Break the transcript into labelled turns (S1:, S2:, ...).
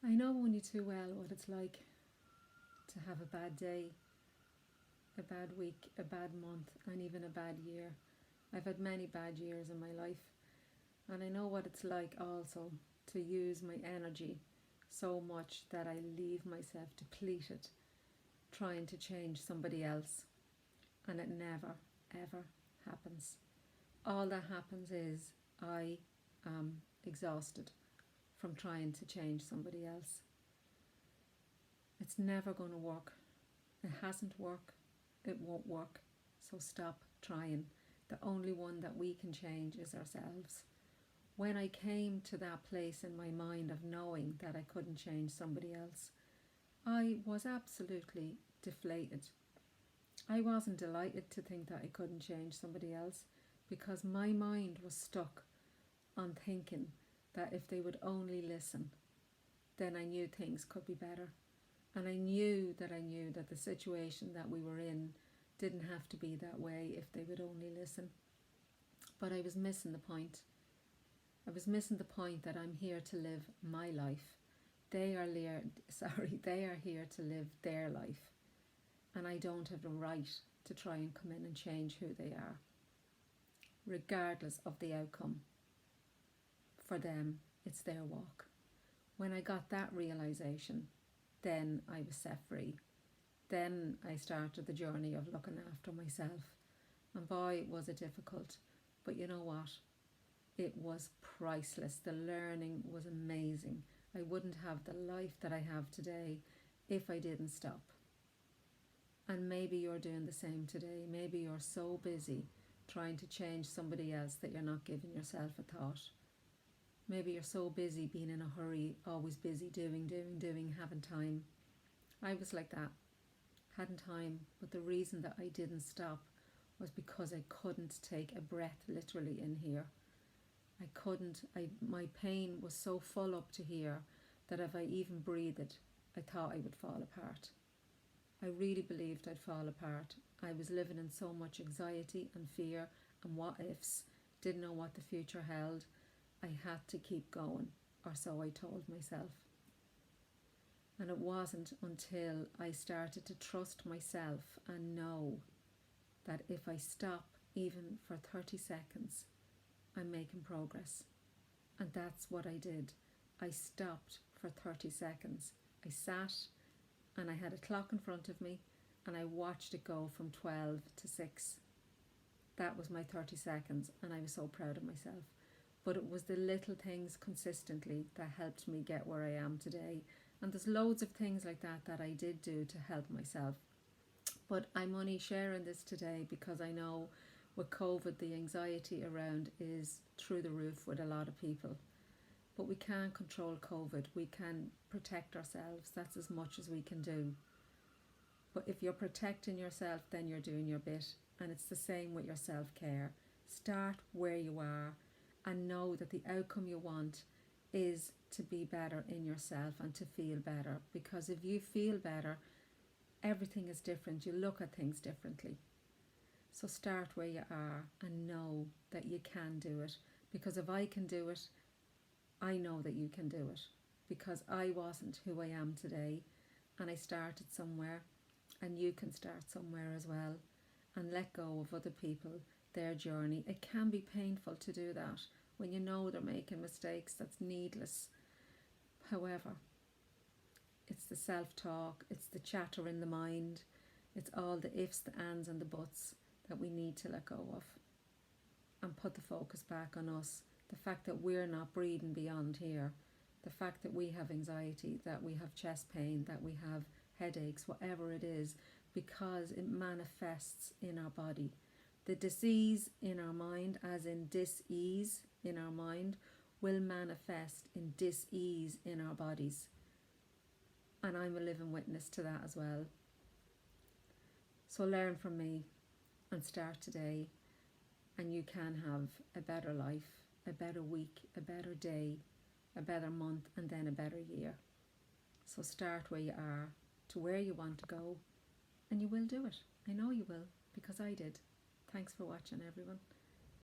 S1: I know only too well what it's like to have a bad day, a bad week, a bad month, and even a bad year. I've had many bad years in my life, and I know what it's like also to use my energy so much that I leave myself depleted trying to change somebody else, and it never ever happens. All that happens is I am exhausted from trying to change somebody else. It's never going to work. It hasn't worked. It won't work. So stop trying. The only one that we can change is ourselves. When I came to that place in my mind of knowing that I couldn't change somebody else, I was absolutely deflated. I wasn't delighted to think that I couldn't change somebody else, because my mind was stuck on thinking that if they would only listen, then I knew things could be better. And I knew that the situation that we were in didn't have to be that way if they would only listen. But I was missing the point. I was missing the point that I'm here to live my life. They are here to live their life. And I don't have the right to try and come in and change who they are, regardless of the outcome. For them, it's their walk. When I got that realization, then I was set free. Then I started the journey of looking after myself. And boy, was it difficult. But you know what? It was priceless. The learning was amazing. I wouldn't have the life that I have today if I didn't stop. And maybe you're doing the same today. Maybe you're so busy trying to change somebody else that you're not giving yourself a thought. Maybe you're so busy being in a hurry, always busy doing, having time. I was like that, hadn't time, but the reason that I didn't stop was because I couldn't take a breath literally in here. My pain was so full up to here that if I even breathed, I thought I would fall apart. I really believed I'd fall apart. I was living in so much anxiety and fear and what ifs, didn't know what the future held. I had to keep going, or so I told myself. And it wasn't until I started to trust myself and know that if I stop even for 30 seconds, I'm making progress. And that's what I did. I stopped for 30 seconds. I sat and I had a clock in front of me and I watched it go from 12 to 6. That was my 30 seconds and I was so proud of myself. But it was the little things consistently that helped me get where I am today. And there's loads of things like that I did do to help myself. But I'm only sharing this today because I know with COVID, the anxiety around is through the roof with a lot of people. But we can't control COVID. We can protect ourselves. That's as much as we can do. But if you're protecting yourself, then you're doing your bit. And it's the same with your self-care. Start where you are and know that the outcome you want is to be better in yourself and to feel better. Because if you feel better, everything is different. You look at things differently. So start where you are and know that you can do it. Because if I can do it, I know that you can do it. Because I wasn't who I am today, and I started somewhere, and you can start somewhere as well. And let go of other people, their journey. It can be painful to do that when you know they're making mistakes. That's needless. However, it's the self-talk, it's the chatter in the mind, it's all the ifs, the ands and the buts that we need to let go of and put the focus back on us. The fact that we're not breathing beyond here, the fact that we have anxiety, that we have chest pain, that we have headaches, whatever it is, because it manifests in our body. The disease in our mind, as in dis-ease in our mind, will manifest in dis-ease in our bodies. And I'm a living witness to that as well. So learn from me and start today, and you can have a better life, a better week, a better day, a better month, and then a better year. So start where you are to where you want to go, and you will do it. I know you will, because I did. Thanks for watching, everyone.